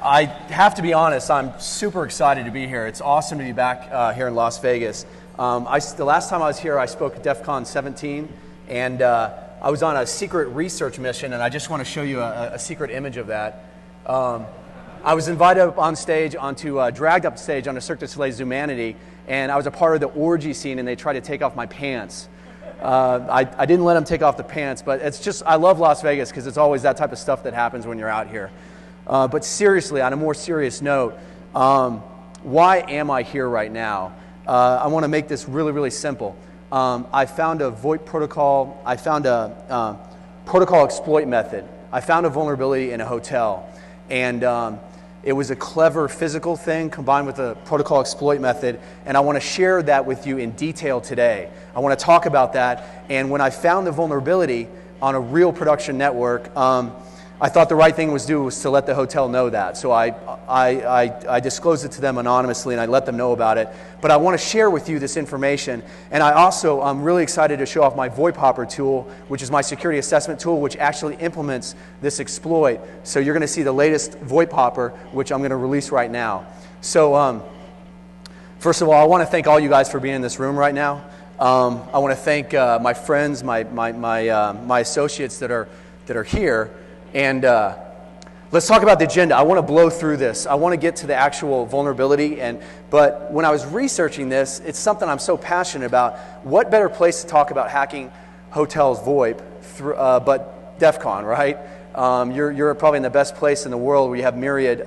I have to be honest, I'm super excited to be here. It's awesome to be back here in Las Vegas. The last time I was here, I spoke at Defcon 17, and I was on a secret research mission, and I just want to show you a secret image of that. I was invited up on stage, dragged up stage on a Cirque du Soleil's Zumanity, and I was a part of the orgy scene, and they tried to take off my pants. I didn't let them take off the pants, but it's just, I love Las Vegas because it's always that type of stuff that happens when you're out here. But seriously, on a more serious note, why am I here right now? I want to make this really, really simple. I found a VoIP protocol. I found a protocol exploit method. I found a vulnerability in a hotel. And it was a clever physical thing combined with a protocol exploit method. And I want to share that with you in detail today. I want to talk about that. And when I found the vulnerability on a real production network, I thought the right thing was to let the hotel know that. So I disclosed it to them anonymously, and I let them know about it. But I want to share with you this information. And I also, I'm really excited to show off my VoIP Hopper tool, which is my security assessment tool, which actually implements this exploit. So you're going to see the latest VoIP Hopper, which I'm going to release right now. So first of all, I want to thank all you guys for being in this room right now. I want to thank my friends, my associates that are here. And let's talk about the agenda. I want to blow through this. I want to get to the actual vulnerability. But when I was researching this, it's something I'm so passionate about. What better place to talk about hacking hotels VoIP but Defcon, right? You're probably in the best place in the world where you have myriad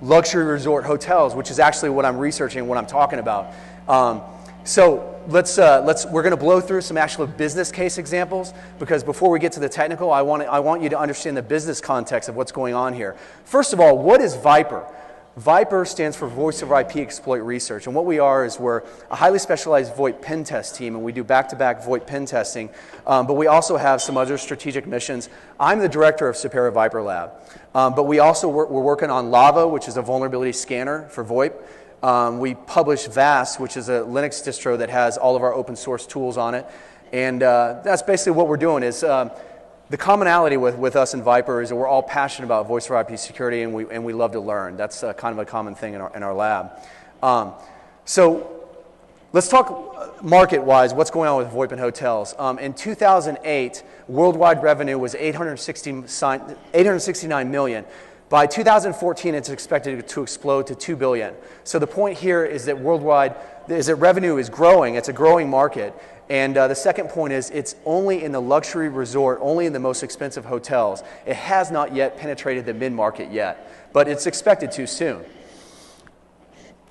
luxury resort hotels, which is actually what I'm researching, what I'm talking about. So we're going to blow through some actual business case examples, because before we get to the technical, I want you to understand the business context of what's going on here. First of all, what is VIPR? VIPR stands for Voice over IP Exploit Research, and what we are is we're a highly specialized VoIP pen test team, and we do back-to-back VoIP pen testing, but we also have some other strategic missions. I'm the director of Sipera VIPR Lab, but we're working on Lava, which is a vulnerability scanner for VoIP. We publish VAS, which is a Linux distro that has all of our open source tools on it. And that's basically what we're doing. Is the commonality with us and VIPR is that we're all passionate about voice over IP security, and we love to learn. That's kind of a common thing in our lab. So let's talk market-wise, what's going on with VoIP in hotels. In 2008, worldwide revenue was $869 million. By 2014, it's expected to explode to $2 billion. So the point here is that revenue is growing. It's a growing market. And the second point is it's only in the luxury resort, only in the most expensive hotels. It has not yet penetrated the mid-market yet, but it's expected to soon.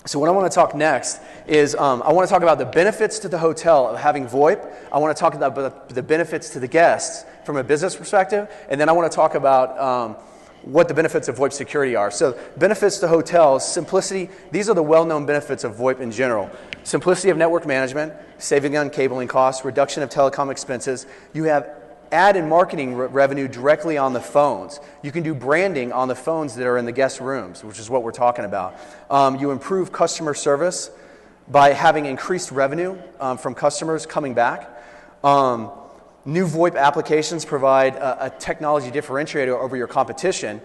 So what I want to talk next is I want to talk about the benefits to the hotel of having VoIP. I want to talk about the benefits to the guests from a business perspective. And then I want to talk about what the benefits of VoIP security are. So benefits to hotels, simplicity. These are the well-known benefits of VoIP in general. Simplicity of network management, saving on cabling costs, reduction of telecom expenses. You have ad and marketing revenue directly on the phones. You can do branding on the phones that are in the guest rooms, which is what we're talking about. You improve customer service by having increased revenue from customers coming back. New VoIP applications provide a technology differentiator over your competition,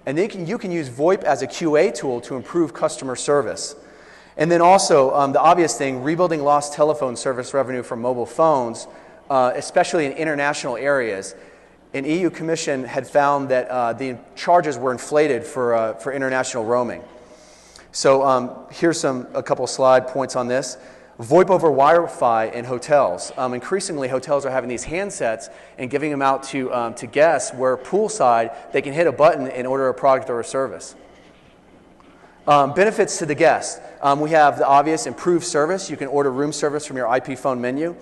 and you can use VoIP as a QA tool to improve customer service. And then also, the obvious thing, rebuilding lost telephone service revenue from mobile phones, especially in international areas. An EU Commission had found that the charges were inflated for international roaming. So here's a couple slide points on this. VoIP over Wi-Fi in hotels. Increasingly, hotels are having these handsets and giving them out to guests where poolside, they can hit a button and order a product or a service. Benefits to the guest. We have the obvious improved service. You can order room service from your IP phone menu.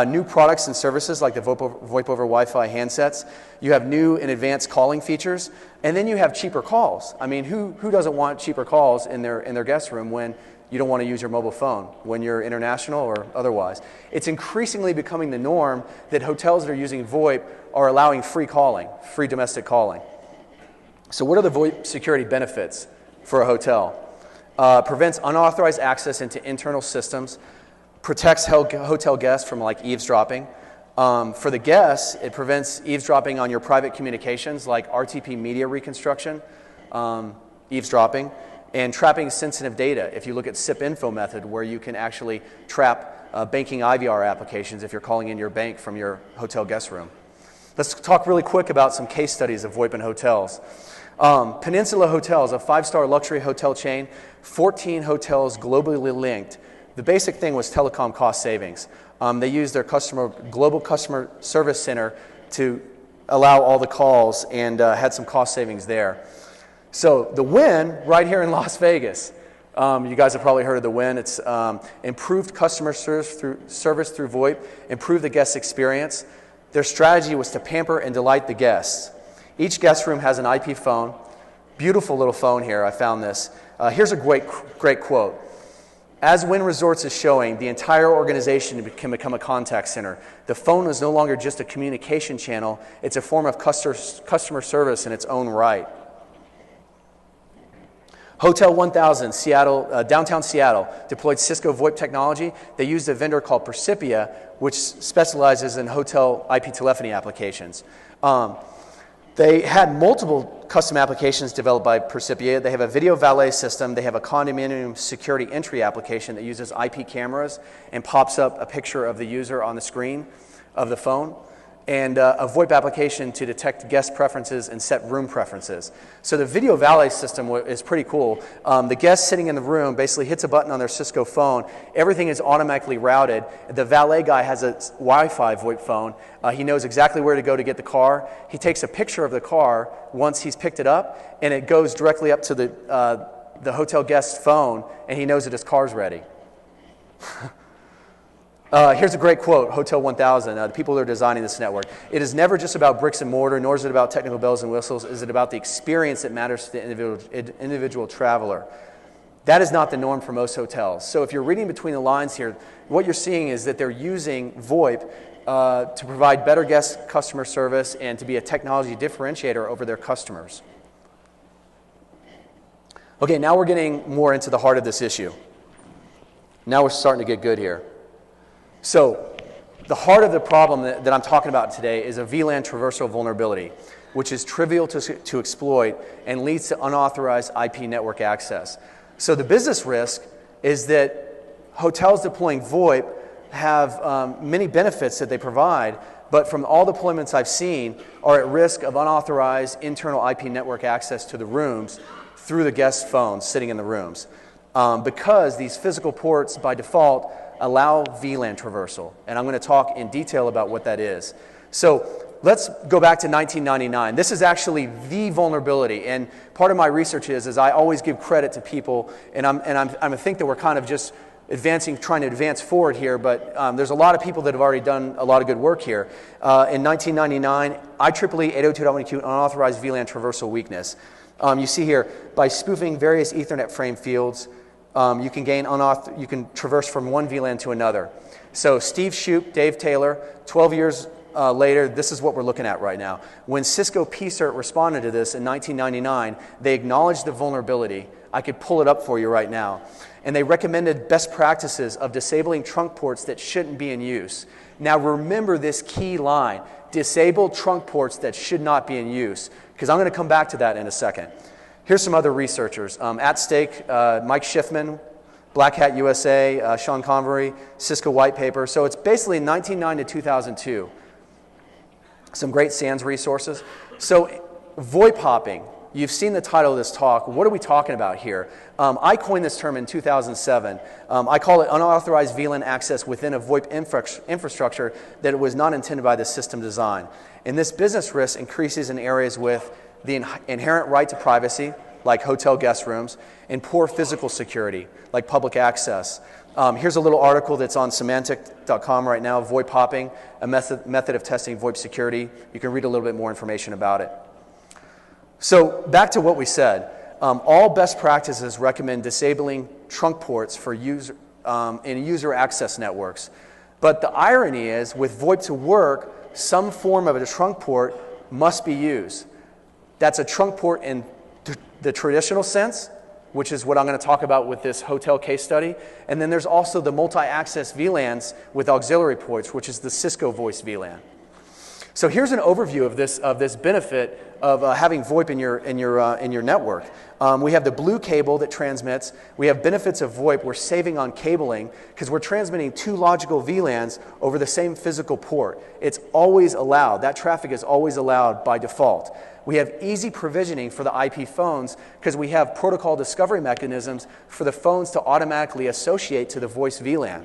New products and services like the VoIP over Wi-Fi handsets. You have new and advanced calling features. And then you have cheaper calls. I mean, who doesn't want cheaper calls in their guest room when you don't want to use your mobile phone when you're international or otherwise? It's increasingly becoming the norm that hotels that are using VoIP are allowing free calling, free domestic calling. So what are the VoIP security benefits for a hotel? Prevents unauthorized access into internal systems, protects hotel guests from like eavesdropping. For the guests, it prevents eavesdropping on your private communications like RTP media reconstruction. eavesdropping, and trapping sensitive data. If you look at SIP info method, where you can actually trap banking IVR applications if you're calling in your bank from your hotel guest room. Let's talk really quick about some case studies of VoIP in hotels. Peninsula Hotels, a 5-star luxury hotel chain, 14 hotels globally linked. The basic thing was telecom cost savings. They used their global customer service center to allow all the calls and had some cost savings there. So the win right here in Las Vegas, you guys have probably heard of the win. It's improved customer service through VoIP, improve the guest experience. Their strategy was to pamper and delight the guests. Each guest room has an IP phone. Beautiful little phone here, I found this. Here's a great quote. As Wynn Resorts is showing, the entire organization can become a contact center. The phone is no longer just a communication channel, it's a form of customer service in its own right. Hotel 1000, Seattle, downtown Seattle, deployed Cisco VoIP technology. They used a vendor called Percipia, which specializes in hotel IP telephony applications. They had multiple custom applications developed by Percipia. They have a video valet system. They have a condominium security entry application that uses IP cameras and pops up a picture of the user on the screen of the phone, and a VoIP application to detect guest preferences and set room preferences. So the video valet system is pretty cool. The guest sitting in the room basically hits a button on their Cisco phone. Everything is automatically routed. The valet guy has a Wi-Fi VoIP phone. He knows exactly where to go to get the car. He takes a picture of the car once he's picked it up, and it goes directly up to the hotel guest's phone, and he knows that his car's ready. Here's a great quote, Hotel 1000, the people that are designing this network. It is never just about bricks and mortar, nor is it about technical bells and whistles. Is it about the experience that matters to the individual traveler? That is not the norm for most hotels. So if you're reading between the lines here, what you're seeing is that they're using VoIP to provide better guest customer service and to be a technology differentiator over their customers. Okay, now we're getting more into the heart of this issue. Now we're starting to get good here. So the heart of the problem that I'm talking about today is a VLAN traversal vulnerability, which is trivial to exploit and leads to unauthorized IP network access. So the business risk is that hotels deploying VoIP have many benefits that they provide, but from all deployments I've seen are at risk of unauthorized internal IP network access to the rooms through the guest phones sitting in the rooms. Because these physical ports by default allow VLAN traversal, and I'm going to talk in detail about what that is. So let's go back to 1999. This is actually the vulnerability, and part of my research is I always give credit to people, and I think that we're kind of just trying to advance forward here, but there's a lot of people that have already done a lot of good work here. In 1999, IEEE 802.1q unauthorized VLAN traversal weakness. You see here, by spoofing various Ethernet frame fields, you can traverse from one VLAN to another. So Steve Shoup, Dave Taylor, 12 years later, this is what we're looking at right now. When Cisco PCERT responded to this in 1999, they acknowledged the vulnerability. I could pull it up for you right now. And they recommended best practices of disabling trunk ports that shouldn't be in use. Now remember this key line, disable trunk ports that should not be in use, because I'm going to come back to that in a second. Here's some other researchers. At Stake, Mike Schiffman, Black Hat USA, Sean Convery, Cisco White Paper. So it's basically 1999 to 2002. Some great SANS resources. So VoIP hopping, you've seen the title of this talk. What are we talking about here? I coined this term in 2007. I call it unauthorized VLAN access within a VoIP infrastructure that was not intended by the system design. And this business risk increases in areas with the inherent right to privacy, like hotel guest rooms, and poor physical security, like public access. Here's a little article that's on semantic.com right now, VoIP hopping, a method of testing VoIP security. You can read a little bit more information about it. So back to what we said. All best practices recommend disabling trunk ports for in user access networks. But the irony is, with VoIP to work, some form of a trunk port must be used. That's a trunk port in the traditional sense, which is what I'm going to talk about with this hotel case study. And then there's also the multi-access VLANs with auxiliary ports, which is the Cisco Voice VLAN. So here's an overview of this benefit of having VoIP in your network. We have the blue cable that transmits. We have benefits of VoIP. We're saving on cabling because we're transmitting 2 logical VLANs over the same physical port. It's always allowed. That traffic is always allowed by default. We have easy provisioning for the IP phones because we have protocol discovery mechanisms for the phones to automatically associate to the voice VLAN.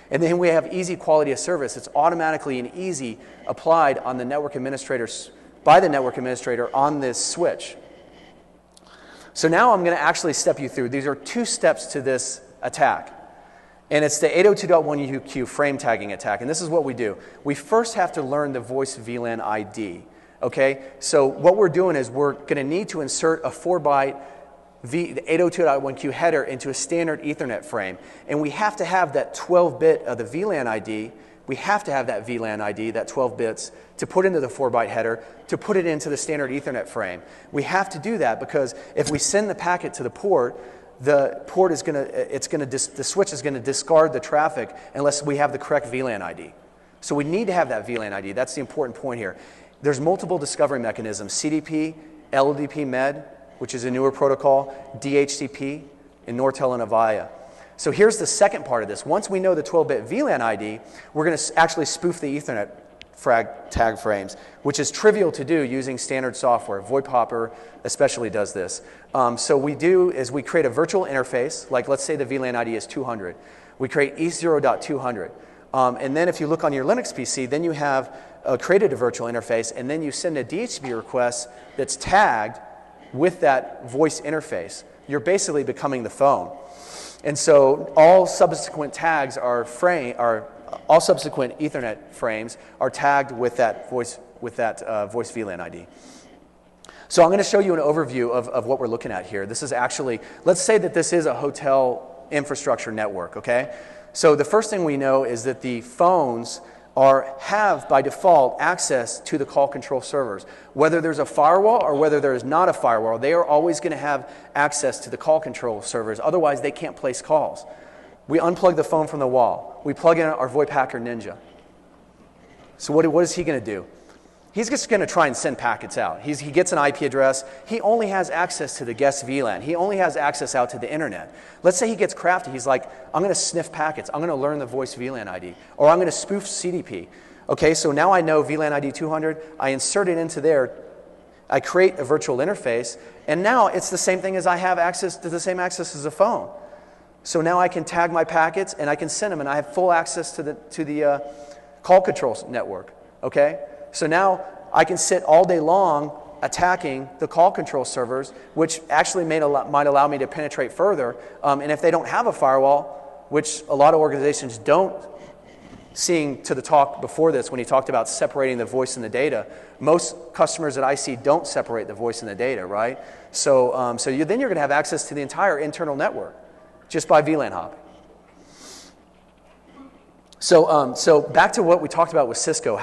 And then we have easy quality of service. It's automatically and easy applied on the network administrators, by the network administrator on this switch. So now I'm going to actually step you through. These are 2 steps to this attack. And it's the 802.1q frame tagging attack. And this is what we do. We first have to learn the voice VLAN ID. Okay? So what we're doing is we're going to need to insert a 4-byte the 802.1q header into a standard Ethernet frame. And we have to have that 12-bit of the VLAN ID. We have to have that VLAN ID, that 12 bits, to put into the 4-byte header, to put it into the standard Ethernet frame. We have to do that because if we send the packet to the port is going to, the switch is going to discard the traffic unless we have the correct VLAN ID. So we need to have that VLAN ID. That's the important point here. There's multiple discovery mechanisms: CDP, LDP Med, which is a newer protocol, DHCP, and Nortel and Avaya. So here's the second part of this. Once we know the 12-bit VLAN ID, we're going to actually spoof the Ethernet tag frames, which is trivial to do using standard software. VoIP Hopper especially does this. So we do is we create a virtual interface, like let's say the VLAN ID is 200. We create E0.200. And then if you look on your Linux PC, then you have created a virtual interface, and then you send a DHCP request that's tagged with that voice interface. You're basically becoming the phone. And so all subsequent tags all subsequent Ethernet frames are tagged with that voice VLAN ID. So I'm going to show you an overview of what we're looking at here. This is actually, let's say that this is a hotel infrastructure network, okay? So the first thing we know is that the phones have by default access to the call control servers. Whether there's a firewall or whether there is not a firewall, they are always going to have access to the call control servers. Otherwise, they can't place calls. We unplug the phone from the wall. We plug in our VoIP Hacker Ninja. So what is he going to do? He's just going to try and send packets out. He gets an IP address. He only has access to the guest VLAN. He only has access out to the internet. Let's say he gets crafty. He's like, I'm going to sniff packets. I'm going to learn the voice VLAN ID. Or I'm going to spoof CDP. Okay, so now I know VLAN ID 200. I insert it into there. I create a virtual interface. And now it's the same thing as I have access to the same access as a phone. So now I can tag my packets and I can send them. And I have full access to the call control network. Okay? So now I can sit all day long attacking the call control servers, which actually might allow me to penetrate further. And if they don't have a firewall, which a lot of organizations don't, seeing to the talk before this when he talked about separating the voice and the data, most customers that I see don't separate the voice and the data, right? So, then you're going to have access to the entire internal network just by VLAN hopping. So back to what we talked about with Cisco.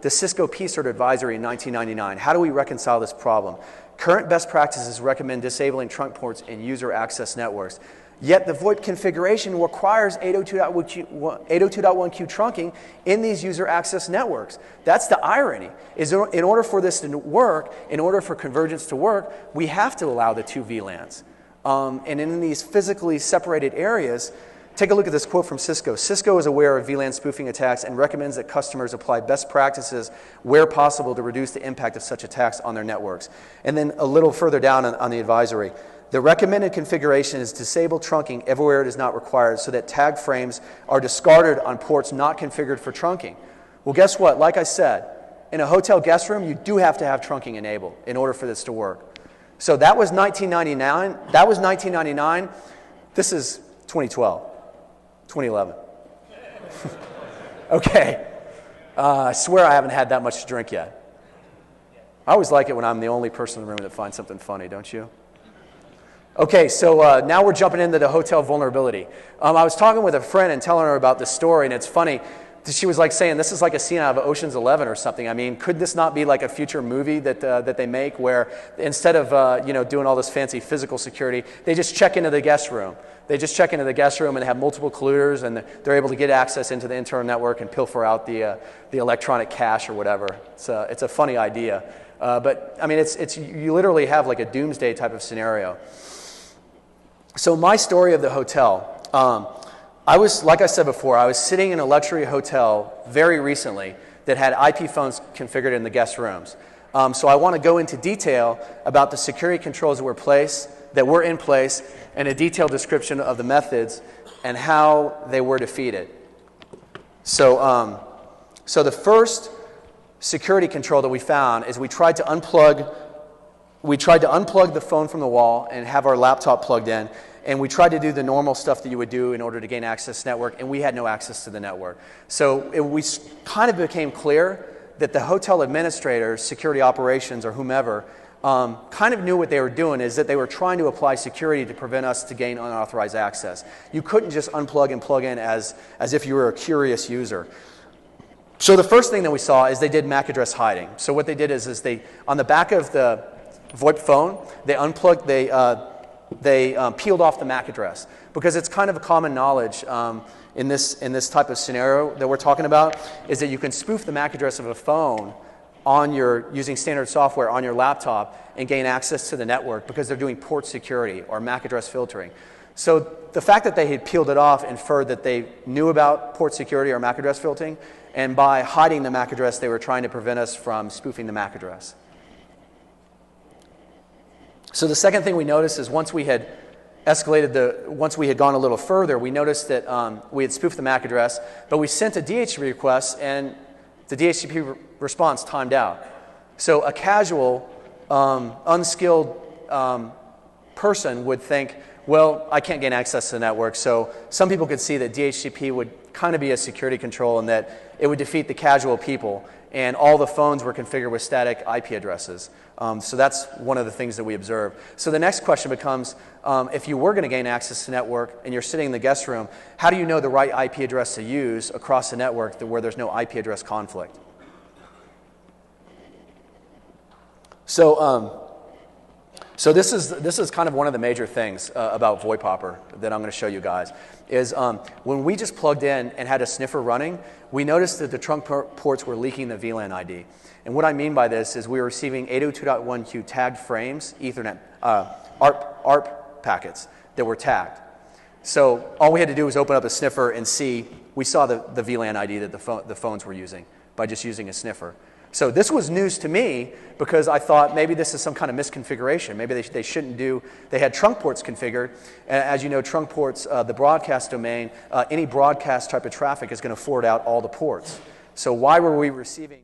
The Cisco P-Cert Advisory in 1999, how do we reconcile this problem? Current best practices recommend disabling trunk ports in user access networks. Yet the VoIP configuration requires 802.1q trunking in these user access networks. That's the irony. Is in order for this to work, in order for convergence to work, we have to allow the 2 VLANs. And in these physically separated areas, take a look at this quote from Cisco. Cisco is aware of VLAN spoofing attacks and recommends that customers apply best practices where possible to reduce the impact of such attacks on their networks. And then a little further down on the advisory, the recommended configuration is disable trunking everywhere it is not required so that tag frames are discarded on ports not configured for trunking. Well, guess what? Like I said, in a hotel guest room, you do have to have trunking enabled in order for this to work. So that was 1999. That was 1999. This is 2012. 2011. Okay. I swear I haven't had that much to drink yet. I always like it when I'm the only person in the room that finds something funny, don't you? Okay, so now we're jumping into the hotel vulnerability. I was talking with a friend and telling her about this story, and it's funny. she was like saying, this is like a scene out of Ocean's 11 or something. I mean, could this not be like a future movie that they make where instead of doing all this fancy physical security, they just check into the guest room. They just check into the guest room and have multiple colluders, and they're able to get access into the internal network and pilfer out the electronic cache or whatever. It's a funny idea, but I mean, you literally have like a doomsday type of scenario. So my story of the hotel. Like I said before, I was sitting in a luxury hotel very recently that had IP phones configured in the guest rooms. So I want to go into detail about the security controls that were in place, and a detailed description of the methods and how they were defeated. So the first security control that we found is we tried to unplug the phone from the wall and have our laptop plugged in. And we tried to do the normal stuff that you would do in order to gain access to the network, and we had no access to the network. So we kind of became clear that the hotel administrators, security operations, or whomever, kind of knew what they were doing, is that they were trying to apply security to prevent us to gain unauthorized access. You couldn't just unplug and plug in as if you were a curious user. So the first thing that we saw is they did MAC address hiding. So what they did is they, on the back of the VoIP phone, they unplugged, they peeled off the MAC address, because it's kind of a common knowledge in this type of scenario that we're talking about, is that you can spoof the MAC address of a phone using standard software on your laptop and gain access to the network, because they're doing port security or MAC address filtering. So the fact that they had peeled it off inferred that they knew about port security or MAC address filtering, and by hiding the MAC address, they were trying to prevent us from spoofing the MAC address. So the second thing we noticed is once we had gone a little further, we noticed that we had spoofed the MAC address, but we sent a DHCP request, and the DHCP response timed out. So a casual, unskilled person would think, well, I can't gain access to the network. So some people could see that DHCP would kind of be a security control, and that it would defeat the casual people, and all the phones were configured with static IP addresses. So that's one of the things that we observed. So the next question becomes, if you were going to gain access to the network and you're sitting in the guest room, how do you know the right IP address to use across the network where there's no IP address conflict? So this is kind of one of the major things about VoIP Hopper that I'm going to show you guys, is when we just plugged in and had a sniffer running, we noticed that the trunk ports were leaking the VLAN ID. And what I mean by this is we were receiving 802.1q tagged frames, Ethernet, ARP packets that were tagged. So all we had to do was open up a sniffer and see, we saw the VLAN ID that the phones were using by just using a sniffer. So this was news to me, because I thought maybe this is some kind of misconfiguration. Maybe they shouldn't do, they had trunk ports configured. And as you know, trunk ports, the broadcast domain, any broadcast type of traffic is going to forward out all the ports. So why were we receiving?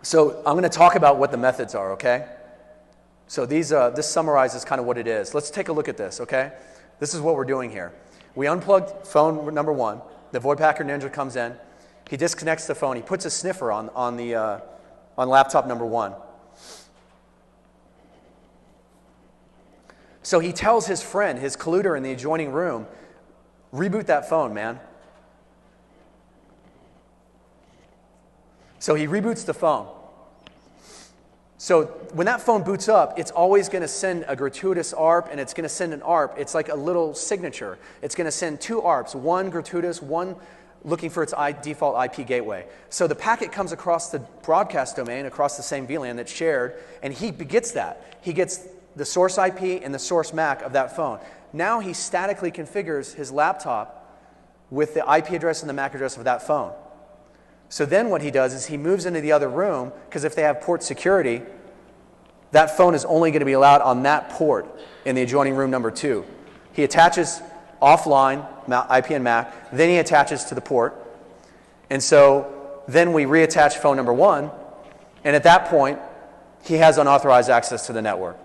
So I'm going to talk about what the methods are, okay? So this summarizes kind of what it is. Let's take a look at this, okay? This is what we're doing here. We unplugged phone number one. The VoIP hacker ninja comes in. He disconnects the phone. He puts a sniffer on laptop number one. So he tells his friend, his colluder in the adjoining room, reboot that phone, man. So he reboots the phone. So when that phone boots up, it's always going to send a gratuitous ARP, and it's going to send an ARP. It's like a little signature. It's going to send two ARPs, one gratuitous, one looking for its default IP gateway. So the packet comes across the broadcast domain, across the same VLAN that's shared, and he gets that. He gets the source IP and the source MAC of that phone. Now he statically configures his laptop with the IP address and the MAC address of that phone. So then what he does is he moves into the other room, because if they have port security, that phone is only going to be allowed on that port in the adjoining room number 2. He attaches offline IP and MAC, then he attaches to the port. And so then we reattach phone number 1, and at that point, he has unauthorized access to the network.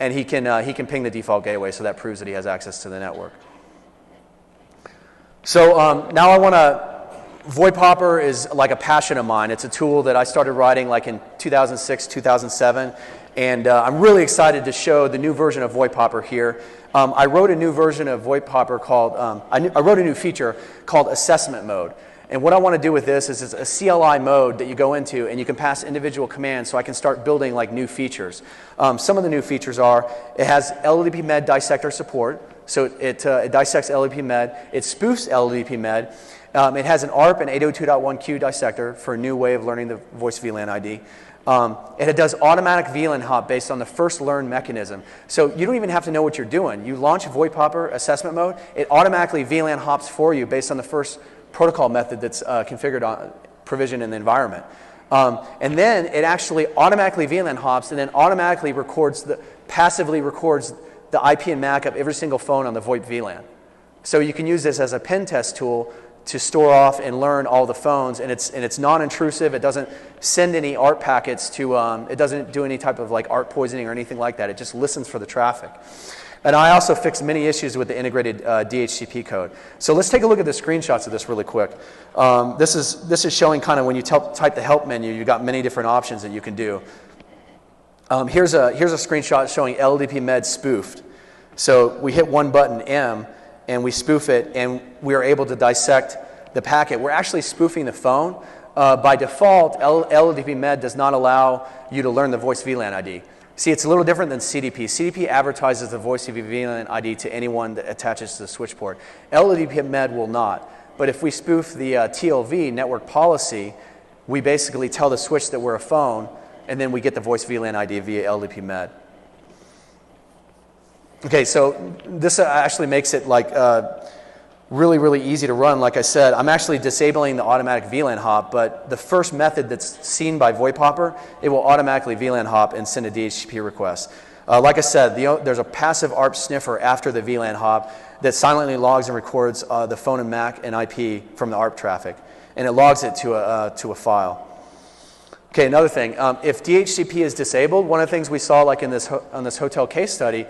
And he can ping the default gateway, so that proves that he has access to the network. So now I want to, VoIP Hopper is like a passion of mine. It's a tool that I started writing like in 2006, 2007, and I'm really excited to show the new version of VoIP Hopper here. I wrote a new version of VoIP Hopper called, I wrote a new feature called assessment mode. And what I want to do with this is it's a CLI mode that you go into and you can pass individual commands so I can start building like new features. Some of the new features are, it has LDP med dissector support. So it dissects LDP med. It spoofs LDP med. It has an ARP and 802.1q dissector for a new way of learning the voice VLAN ID. It does automatic VLAN hop based on the first learn mechanism. So you don't even have to know what you're doing. You launch VoIP Hopper assessment mode, it automatically VLAN hops for you based on the first protocol method that's configured on provision in the environment. And then it actually automatically VLAN hops and then automatically passively records the IP and MAC of every single phone on the VoIP VLAN. So you can use this as a pen test tool to store off and learn all the phones, and it's non-intrusive. It doesn't send any ARP packets to, it doesn't do any type of like ARP poisoning or anything like that. It just listens for the traffic. And I also fixed many issues with the integrated DHCP code. So let's take a look at the screenshots of this really quick. This is showing kind of when you type the help menu, you've got many different options that you can do. Here's a screenshot showing LDP med spoofed. So we hit one button, M, and we spoof it, and we are able to dissect the packet. We're actually spoofing the phone. By default, LDP med does not allow you to learn the voice VLAN ID. See, it's a little different than CDP. CDP advertises the voice VLAN ID to anyone that attaches to the switch port. LDP med will not. But if we spoof the TLV, network policy, we basically tell the switch that we're a phone, and then we get the voice VLAN ID via LDP med. Okay, so this actually makes it like really, really easy to run. Like I said, I'm actually disabling the automatic VLAN hop, but the first method that's seen by VoIP Hopper, it will automatically VLAN hop and send a DHCP request. Like I said, there's a passive ARP sniffer after the VLAN hop that silently logs and records the phone and MAC and IP from the ARP traffic, and it logs it to a file. Okay, another thing, if DHCP is disabled, one of the things we saw like in this on this hotel case study,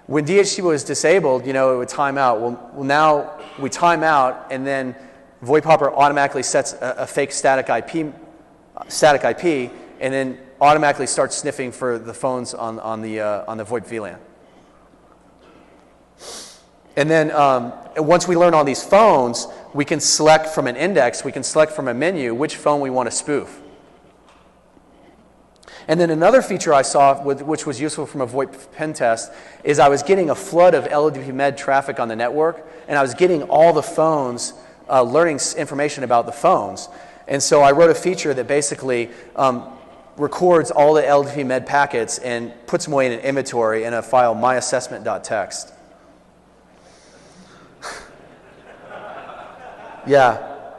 when DHCP was disabled, you know, it would time out. Well, now we time out, and then VoIP Hopper automatically sets a fake static IP, and then automatically starts sniffing for the phones on the VoIP VLAN. And then once we learn all these phones, we can select from an index, we can select from a menu which phone we want to spoof. And then another feature I saw, which was useful from a VoIP pen test, is I was getting a flood of LDP med traffic on the network, and I was getting all the phones, learning information about the phones. And so I wrote a feature that basically records all the LDP med packets and puts them away in an inventory in a file, myassessment.txt. Yeah.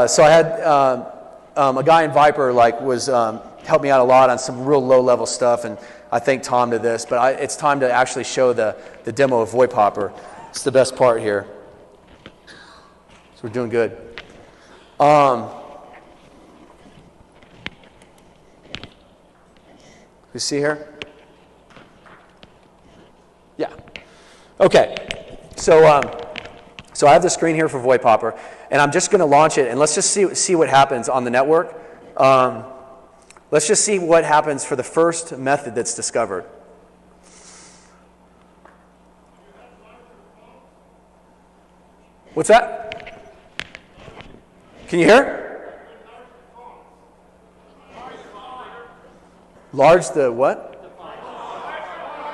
So I had a guy in Viper helped me out a lot on some real low-level stuff, and I thank Tom to this, but it's time to actually show the demo of VoIP Hopper. It's the best part here. So we're doing good. You see here? Yeah. Okay. So I have the screen here for VoIP Hopper, and I'm just going to launch it, and let's just see what happens on the network. Let's just see what happens for the first method that's discovered. What's that? Can you hear? Large the what?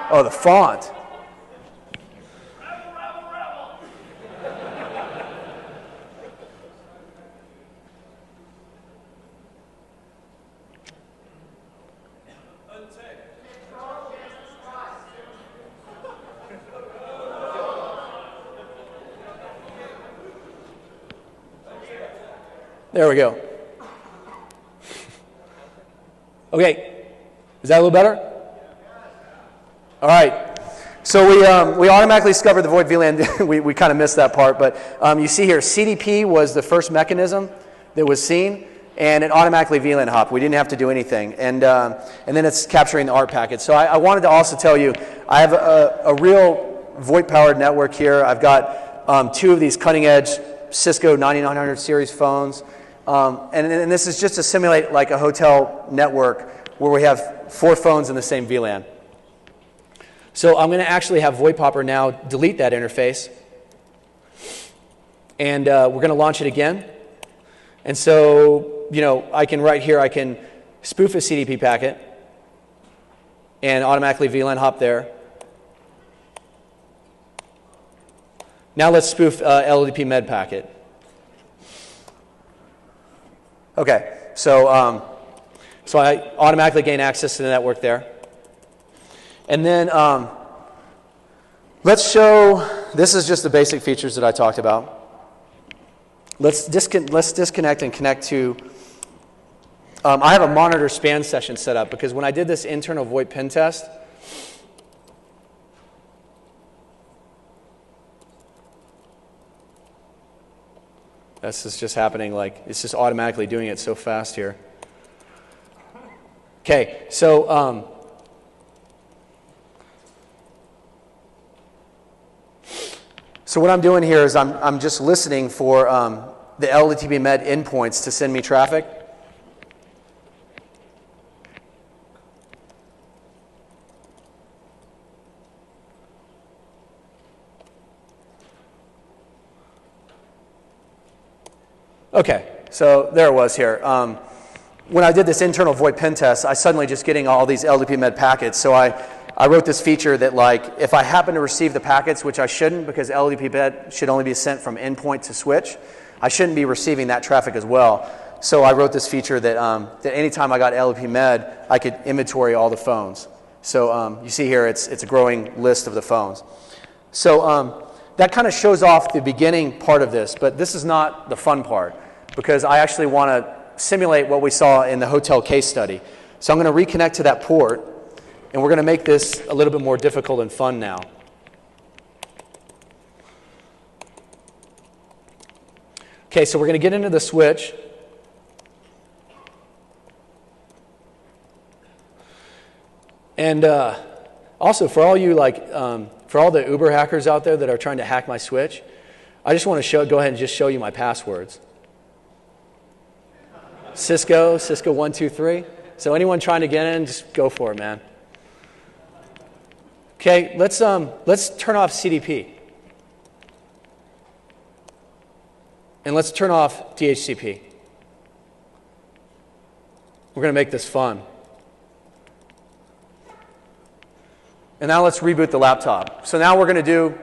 Oh, the font. There we go. Okay, is that a little better? All right. So we automatically discovered the VoIP VLAN. we kind of missed that part, but you see here, CDP was the first mechanism that was seen, and it automatically VLAN hopped. We didn't have to do anything, and then it's capturing the ARP packet. So I wanted to also tell you, I have a real VoIP-powered network here. I've got 2 of these cutting-edge Cisco 9900 series phones, and this is just to simulate like a hotel network where we have 4 phones in the same VLAN. So I'm going to actually have VoIP Hopper now delete that interface, and we're going to launch it again. And so, you know, I can right here, I can spoof a CDP packet and automatically VLAN hop there. Now let's spoof LDP med packet. Okay, so I automatically gain access to the network there. And then let's show, this is just the basic features that I talked about. Let's disconnect and connect to, I have a monitor span session set up because when I did this internal VoIP pen test, this is just happening like, it's just automatically doing it so fast here. Okay, so what I'm doing here is I'm just listening for the LDTB med endpoints to send me traffic. Okay, so there it was here. When I did this internal VoIP pen test, I suddenly just getting all these LDP med packets. So I wrote this feature that like if I happen to receive the packets, which I shouldn't because LDP med should only be sent from endpoint to switch, I shouldn't be receiving that traffic as well. So I wrote this feature that that anytime I got LDP med, I could inventory all the phones. So you see here, it's a growing list of the phones. So that kind of shows off the beginning part of this, but this is not the fun part because I actually want to simulate what we saw in the hotel case study. So I'm going to reconnect to that port, and we're going to make this a little bit more difficult and fun now. Okay, so we're going to get into the switch. And also, for all you for all the Uber hackers out there that are trying to hack my switch, I just want to go ahead and just show you my passwords. Cisco 123. So anyone trying to get in, just go for it, man. Okay, let's turn off CDP. And let's turn off DHCP. We're going to make this fun. And now let's reboot the laptop. So now we're going to do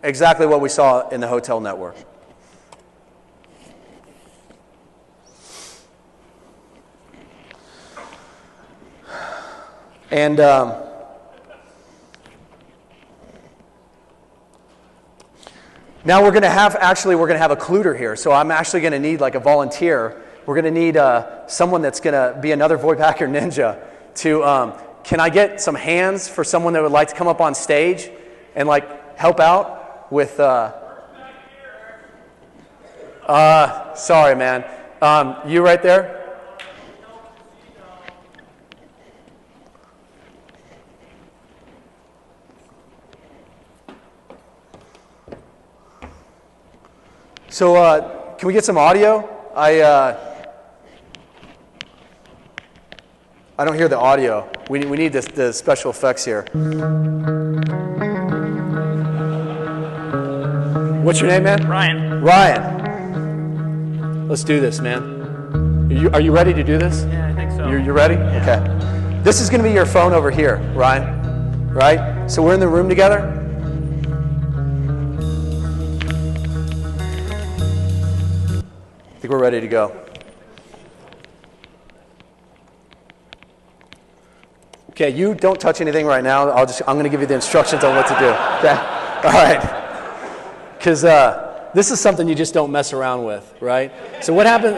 exactly what we saw in the hotel network. And now we're going to have a occluder here. So I'm actually going to need like a volunteer. We're going to need someone that's going to be another VoIP hacker ninja to, can I get some hands for someone that would like to come up on stage and like help out with, sorry man, you right there? So can we get some audio? I don't hear the audio. We need the special effects here. What's your name, man? Ryan. Ryan. Let's do this, man. Are you ready to do this? Yeah, I think so. You're ready? Yeah. Okay. This is going to be your phone over here, Ryan. Right? So we're in the room together. I think we're ready to go. Okay, you don't touch anything right now. I'm going to give you the instructions on what to do. Okay? All right. Because this is something you just don't mess around with, right? So what happens?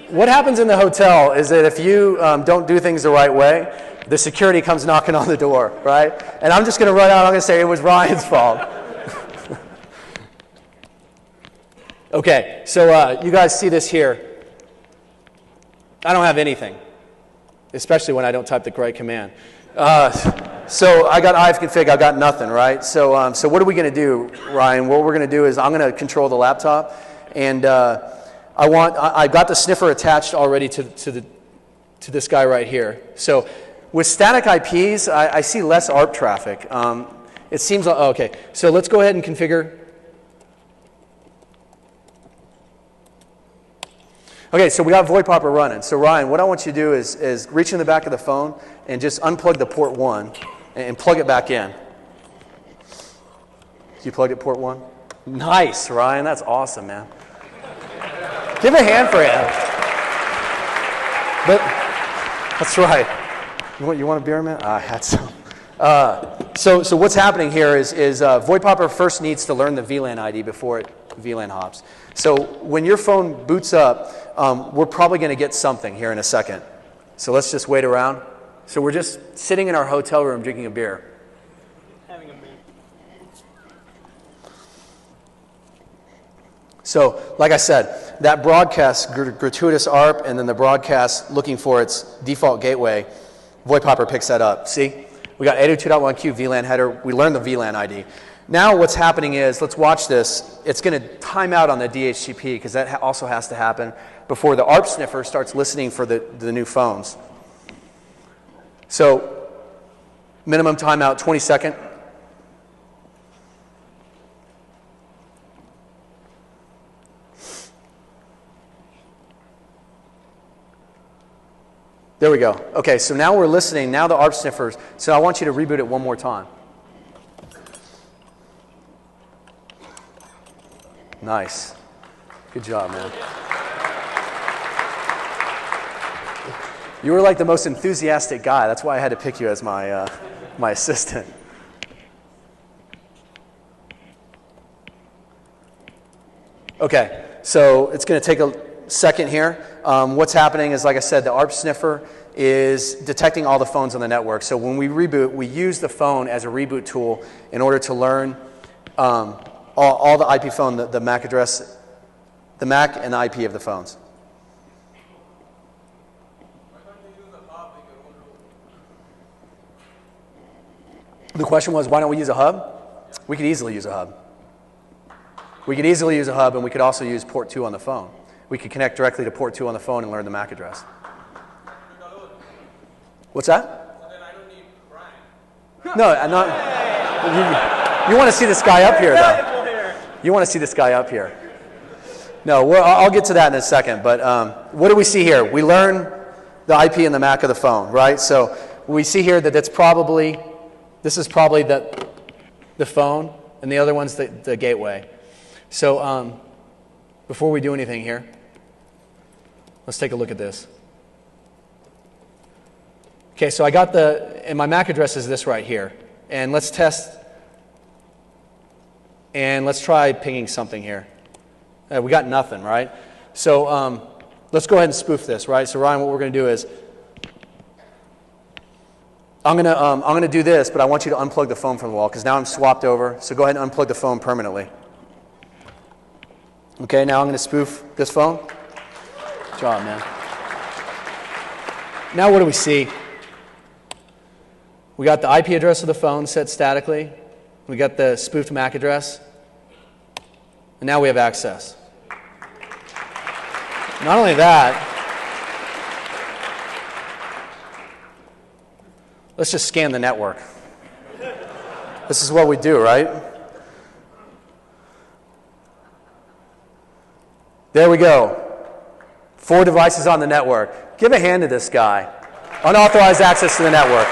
what happens in the hotel is that if you don't do things the right way, the security comes knocking on the door, right? And I'm just going to run out. I'm going to say it was Ryan's fault. Okay, so you guys see this here. I don't have anything, especially when I don't type the correct command. So I got ifconfig, I got nothing, right? So, so what are we going to do, Ryan? What we're going to do is I'm going to control the laptop, and I got the sniffer attached already to this guy right here. So with static IPs, I see less ARP traffic. It seems like, oh, okay. So let's go ahead and configure. Okay, so we got VoIP Hopper running. So Ryan, what I want you to do is reach in the back of the phone and just unplug the port 1 and plug it back in. You plugged it port 1? Nice, Ryan. That's awesome, man. Give a hand for him. But that's right. You want a beer, man? I had some. So what's happening here is VoIP Hopper first needs to learn the VLAN ID before it VLAN hops. So when your phone boots up, we're probably going to get something here in a second. So let's just wait around. So we're just sitting in our hotel room drinking a beer. Having a beer. So like I said, that broadcast gratuitous ARP and then the broadcast looking for its default gateway, VoIP Hopper picks that up. See? We got 802.1q VLAN header. We learned the VLAN ID. Now what's happening is, let's watch this. It's going to time out on the DHCP because that also has to happen before the ARP sniffer starts listening for the new phones. So minimum timeout, 20 second. There we go. Okay, so now we're listening. Now the ARP sniffers. So I want you to reboot it one more time. Nice. Good job, man. You were like the most enthusiastic guy. That's why I had to pick you as my, my assistant. Okay, so it's going to take a second here. What's happening is, like I said, the ARP sniffer is detecting all the phones on the network. So when we reboot, we use the phone as a reboot tool in order to learn all the IP phone, the MAC address, the MAC and the IP of the phones. The question was, why don't we use a hub? We could easily use a hub. We could easily use a hub, and we could also use port 2 on the phone. We could connect directly to port 2 on the phone and learn the MAC address. What's that? So then I don't need Brian. No, I'm not. You want to see this guy up here, though. You want to see this guy up here. No, I'll get to that in a second. But what do we see here? We learn the IP and the MAC of the phone, right? So we see here that this is probably the phone, and the other one's the gateway. So before we do anything here, let's take a look at this. Okay, so I got and my MAC address is this right here. And let's test, and let's try pinging something here. We got nothing, right? So let's go ahead and spoof this, right? So Ryan, what we're going to do is, I'm going to do this, but I want you to unplug the phone from the wall because now I'm swapped over. So go ahead and unplug the phone permanently. Okay, now I'm going to spoof this phone. Good job, man. Now what do we see? We got the IP address of the phone set statically. We got the spoofed MAC address. And now we have access. Not only that, let's just scan the network. This is what we do, right? There we go. 4 devices on the network. Give a hand to this guy. Unauthorized access to the network.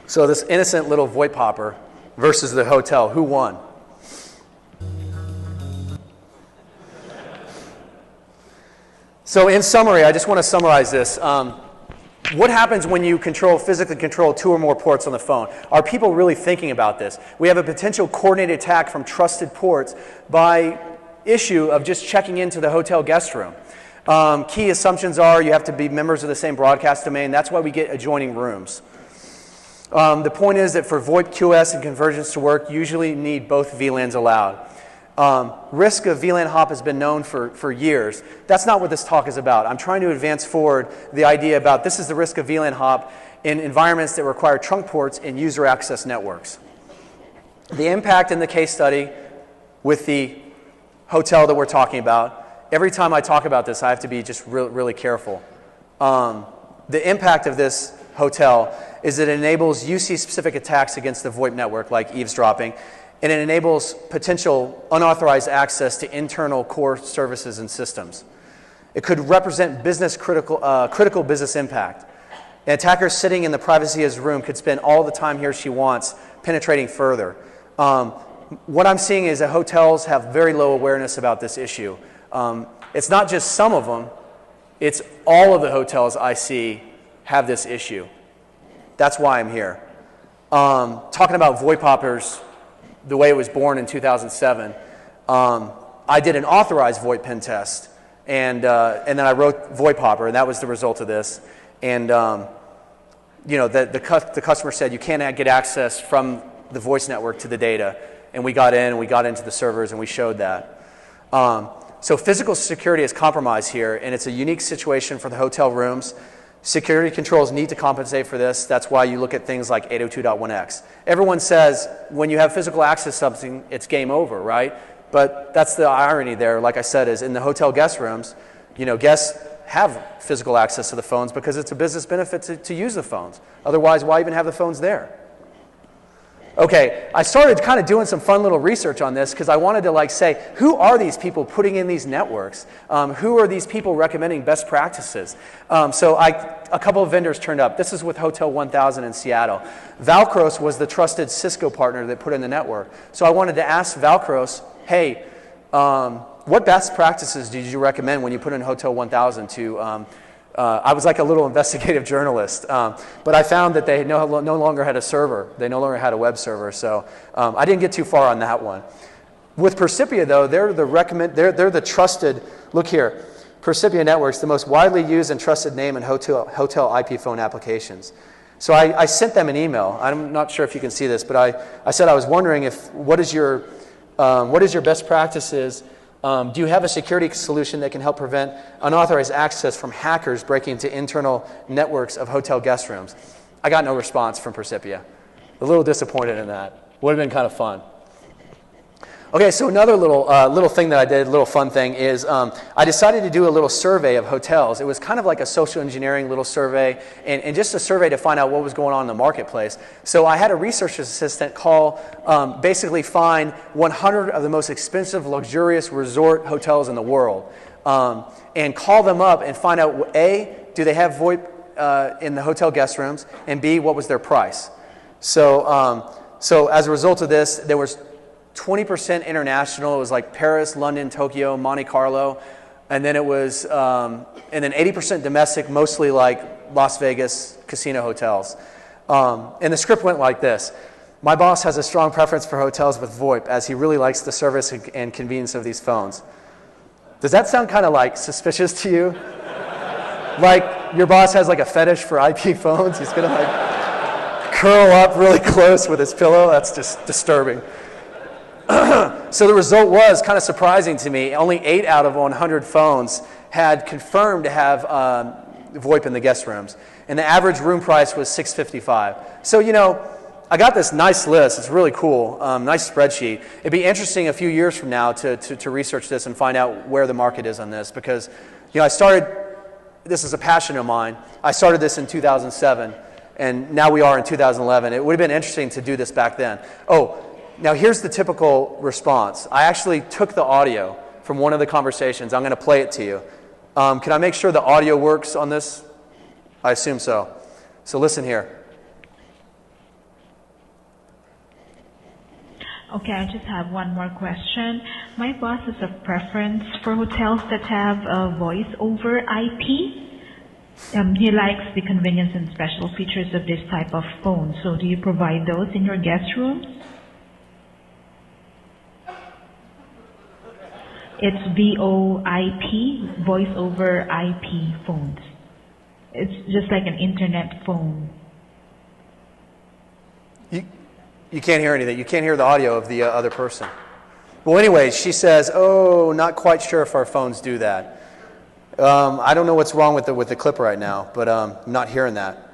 So this innocent little VoIP hopper versus the hotel, who won? So in summary, I just want to summarize this. what happens when you physically control 2 or more ports on the phone? Are people really thinking about this? We have a potential coordinated attack from trusted ports by issue of just checking into the hotel guest room. Key assumptions are you have to be members of the same broadcast domain. That's why we get adjoining rooms. The point is that for VoIP QoS and convergence to work, you usually need both VLANs allowed. Risk of VLAN hop has been known for years. That's not what this talk is about. I'm trying to advance forward the idea about this is the risk of VLAN hop in environments that require trunk ports in user access networks. The impact in the case study with the hotel that we're talking about, every time I talk about this, I have to be just really careful. The impact of this hotel is that it enables UC-specific attacks against the VoIP network, like eavesdropping, and it enables potential unauthorized access to internal core services and systems. It could represent critical business impact. An attacker sitting in the privacy of his room could spend all the time he or she wants penetrating further. What I'm seeing is that hotels have very low awareness about this issue. It's not just some of them, it's all of the hotels I see have this issue. That's why I'm here. Talking about VoIP hoppers, the way it was born in 2007, I did an authorized VoIP pen test, and then I wrote VoIP hopper, and that was the result of this. And you know, the customer said you can't get access from the voice network to the data, and we got into the servers, and we showed that. So physical security is compromised here, and it's a unique situation for the hotel rooms. Security controls need to compensate for this. That's why you look at things like 802.1x. Everyone says when you have physical access to something, it's game over, right? But that's the irony there, like I said, is in the hotel guest rooms, you know, guests have physical access to the phones because it's a business benefit to use the phones. Otherwise, why even have the phones there? Okay, I started kind of doing some fun little research on this because I wanted to like say, who are these people putting in these networks? Who are these people recommending best practices? So a couple of vendors turned up. This is with Hotel 1000 in Seattle. Valcros was the trusted Cisco partner that put in the network. So I wanted to ask Valcros, hey, what best practices did you recommend when you put in Hotel 1000 to I was like a little investigative journalist, but I found that they no longer had a server. They no longer had a web server, so I didn't get too far on that one. With Percipia, though, they're the trusted, look here, Percipia Networks, the most widely used and trusted name in hotel IP phone applications. So I sent them an email. I'm not sure if you can see this, but I said I was wondering what is your best practices. Do you have a security solution that can help prevent unauthorized access from hackers breaking into internal networks of hotel guest rooms? I got no response from Percipia. A little disappointed in that. Would have been kind of fun. Okay, so another little thing that I did, a little fun thing, is I decided to do a little survey of hotels. It was kind of like a social engineering little survey, and just a survey to find out what was going on in the marketplace. So I had a research assistant basically find 100 of the most expensive, luxurious resort hotels in the world, and call them up and find out, A, do they have VoIP in the hotel guest rooms, and B, what was their price? So, so as a result of this, there was 20% international. It was like Paris, London, Tokyo, Monte Carlo, and then it was, and then 80% domestic, mostly like Las Vegas casino hotels. And the script went like this: my boss has a strong preference for hotels with VoIP, as he really likes the service and convenience of these phones. Does that sound kind of like suspicious to you? Like your boss has like a fetish for IP phones? He's gonna like curl up really close with his pillow? That's just disturbing. So the result was kind of surprising to me. Only 8 out of 100 phones had confirmed to have VoIP in the guest rooms. And the average room price was $655. So, you know, I got this nice list. It's really cool, nice spreadsheet. It'd be interesting a few years from now to research this and find out where the market is on this, because, you know, this is a passion of mine. I started this in 2007, and now we are in 2011. It would have been interesting to do this back then. Oh, now here's the typical response. I actually took the audio from one of the conversations. I'm going to play it to you. Can I make sure the audio works on this? I assume so. So listen here. Okay, I just have one more question. My boss has a preference for hotels that have voice over IP. He likes the convenience and special features of this type of phone. So do you provide those in your guest rooms? It's VoIP, voice over IP phones. It's just like an internet phone. You can't hear anything. You can't hear the audio of the other person. Well, anyway, she says, oh, not quite sure if our phones do that. I don't know what's wrong with the clip right now, but I'm not hearing that.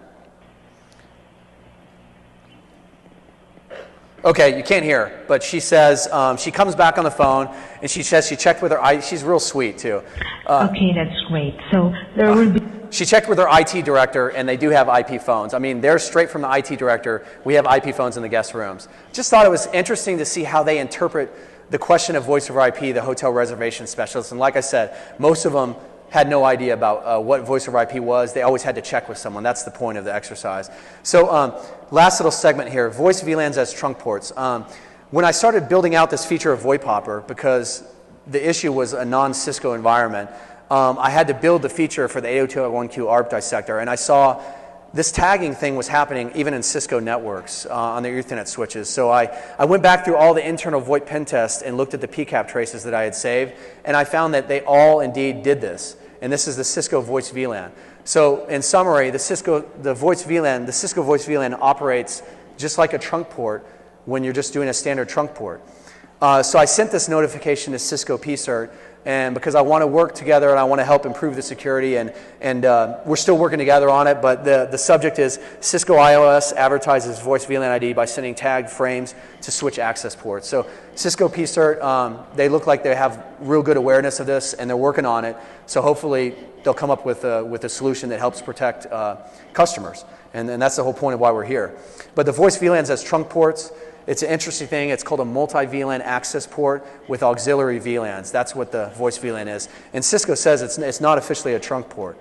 Okay, you can't hear her, but she says she comes back on the phone and she says she checked with her. She's real sweet too. Okay, that's great. So there will be. She checked with her IT director, and they do have IP phones. I mean, they're straight from the IT director. We have IP phones in the guest rooms. Just thought it was interesting to see how they interpret the question of voice over IP, the hotel reservation specialists. And like I said, most of them had no idea about what voice over IP was. They always had to check with someone. That's the point of the exercise. So last little segment here, voice VLANs as trunk ports. When I started building out this feature of VoIP Hopper, because the issue was a non-Cisco environment, I had to build the feature for the 802.1q ARP dissector, and I saw this tagging thing was happening even in Cisco networks on their Ethernet switches. So I went back through all the internal VoIP pen tests and looked at the PCAP traces that I had saved, and I found that they all indeed did this. And this is the Cisco Voice VLAN. So in summary, the Cisco Voice VLAN operates just like a trunk port when you're just doing a standard trunk port. So I sent this notification to Cisco PCERT, and because I want to work together and I want to help improve the security, and we're still working together on it, but the subject is Cisco iOS advertises voice VLAN ID by sending tagged frames to switch access ports. So Cisco PCERT, they look like they have real good awareness of this, and they're working on it. So hopefully they'll come up with a solution that helps protect customers, and that's the whole point of why we're here. But the voice VLANs as trunk ports, it's an interesting thing. It's called a multi-VLAN access port with auxiliary VLANs. That's what the voice VLAN is. And Cisco says it's not officially a trunk port.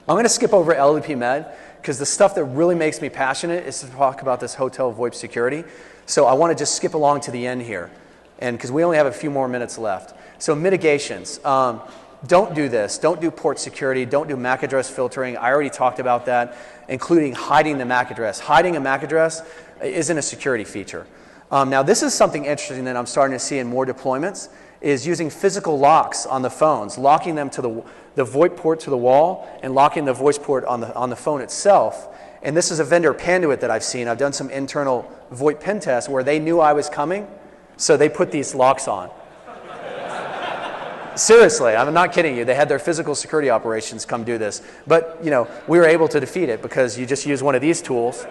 I'm going to skip over LDP Med because the stuff that really makes me passionate is to talk about this hotel VoIP security. So I want to just skip along to the end here, and because we only have a few more minutes left. So mitigations. Don't do this. Don't do port security. Don't do MAC address filtering. I already talked about that, including hiding the MAC address. Hiding a MAC address isn't a security feature. Now, this is something interesting that I'm starting to see in more deployments, is using physical locks on the phones, locking them to the VoIP port to the wall and locking the voice port on the phone itself. And this is a vendor Panduit that I've seen. I've done some internal VoIP pen tests where they knew I was coming, so they put these locks on. Seriously, I'm not kidding you. They had their physical security operations come do this. But, you know, we were able to defeat it because you just use one of these tools.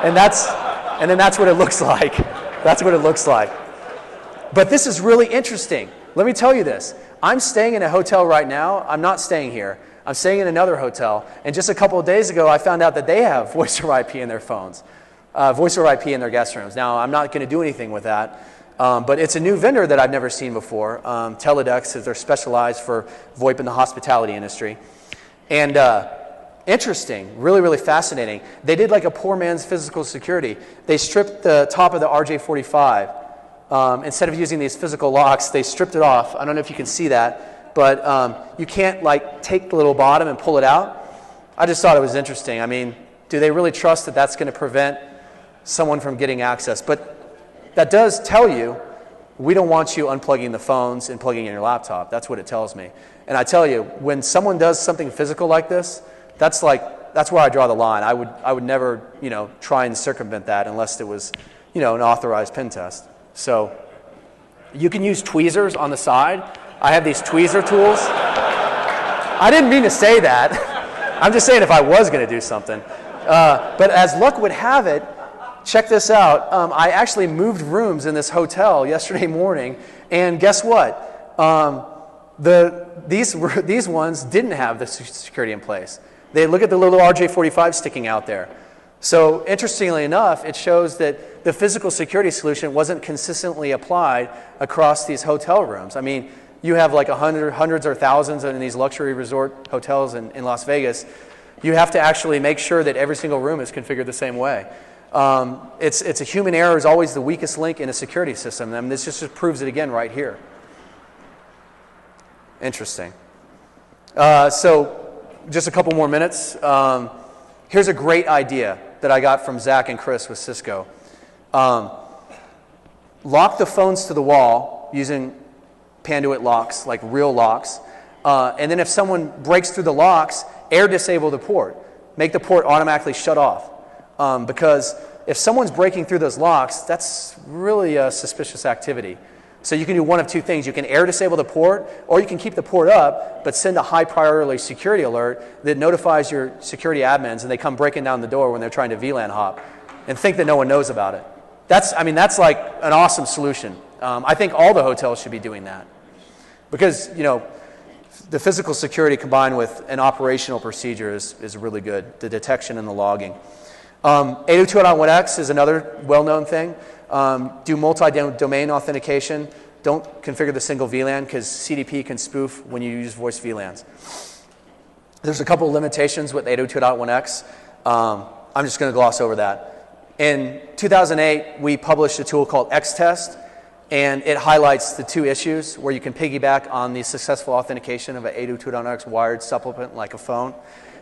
and then that's what it looks like. That's what it looks like. But this is really interesting. Let me tell you this. I'm staying in a hotel right now. I'm not staying here. I'm staying in another hotel. And just a couple of days ago, I found out that they have voice over IP in their phones, voice over IP in their guest rooms. Now, I'm not going to do anything with that. But it's a new vendor that I've never seen before. Teledex, they're specialized for VoIP in the hospitality industry. And interesting, really, really fascinating. They did like a poor man's physical security. They stripped the top of the RJ45. Instead of using these physical locks, they stripped it off. I don't know if you can see that, but you can't like take the little bottom and pull it out. I just thought it was interesting. I mean, do they really trust that that's going to prevent someone from getting access? But that does tell you, we don't want you unplugging the phones and plugging in your laptop. That's what it tells me. And I tell you, when someone does something physical like this, that's where I draw the line. I would never, you know, try and circumvent that unless it was, you know, an authorized pen test. So you can use tweezers on the side. I have these tweezer tools. I didn't mean to say that. I'm just saying if I was going to do something. But as luck would have it, check this out. I actually moved rooms in this hotel yesterday morning, and guess what? These ones didn't have the security in place. They look at the little RJ45 sticking out there. So interestingly enough, it shows that the physical security solution wasn't consistently applied across these hotel rooms. I mean, you have like hundreds or thousands in these luxury resort hotels in Las Vegas. You have to actually make sure that every single room is configured the same way. It's a human error is always the weakest link in a security system. I mean, this just proves it again right here. Interesting. So just a couple more minutes. Here's a great idea that I got from Zach and Chris with Cisco. Lock the phones to the wall using Panduit locks, like real locks. And then if someone breaks through the locks, air disable the port. Make the port automatically shut off. Because if someone's breaking through those locks, that's really a suspicious activity. So you can do one of two things. You can air disable the port, or you can keep the port up, but send a high priority security alert that notifies your security admins, and they come breaking down the door when they're trying to VLAN hop, and think that no one knows about it. That's like an awesome solution. I think all the hotels should be doing that, because the physical security combined with an operational procedure is really good. The detection and the logging. 802.1x is another well-known thing. Do multi-domain authentication. Don't configure the single VLAN because CDP can spoof when you use voice VLANs. There's a couple of limitations with 802.1x. I'm just going to gloss over that. In 2008, we published a tool called X-Test, and it highlights the two issues where you can piggyback on the successful authentication of an 802.1x wired supplement like a phone,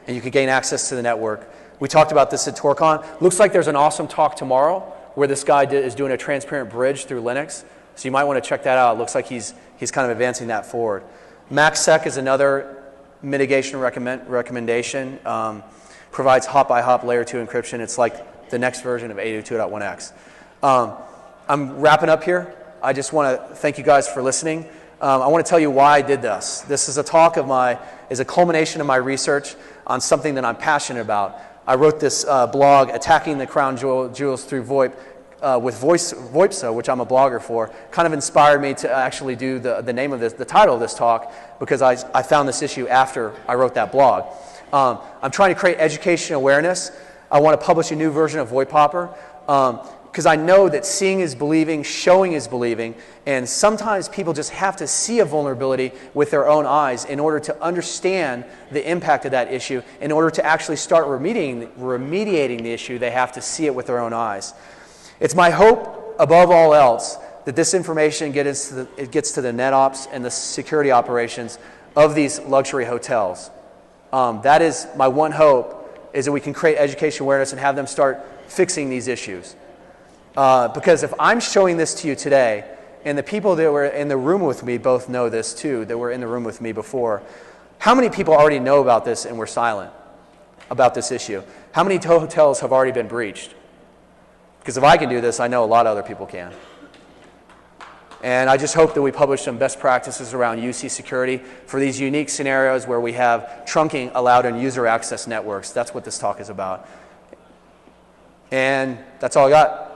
and you can gain access to the network. We talked about this at TorCon. Looks like there's an awesome talk tomorrow where this guy is doing a transparent bridge through Linux. So you might want to check that out. It looks like he's kind of advancing that forward. MaxSec is another mitigation recommendation. Provides hop-by-hop layer 2 encryption. It's like the next version of 802.1x. I'm wrapping up here. I just want to thank you guys for listening. I want to tell you why I did this. This is a talk is a culmination of my research on something that I'm passionate about. I wrote this blog, Attacking the Crown Jewels Through VoIP, with VoIPSO, which I'm a blogger for. Kind of inspired me to actually do the name of the title of this talk, because I found this issue after I wrote that blog. I'm trying to create education awareness. I want to publish a new version of VoIP Hopper, because I know that seeing is believing, showing is believing, and sometimes people just have to see a vulnerability with their own eyes in order to understand the impact of that issue. In order to actually start remediating the issue, they have to see it with their own eyes. It's my hope, above all else, that this information gets to the NetOps and the security operations of these luxury hotels. That is my one hope, is that we can create education awareness and have them start fixing these issues. Because if I'm showing this to you today, and the people that were in the room with me both know this too, that were in the room with me before, how many people already know about this and were silent about this issue? How many hotels have already been breached? Because if I can do this, I know a lot of other people can. And I just hope that we publish some best practices around UC security for these unique scenarios where we have trunking allowed in user access networks. That's what this talk is about. And that's all I got.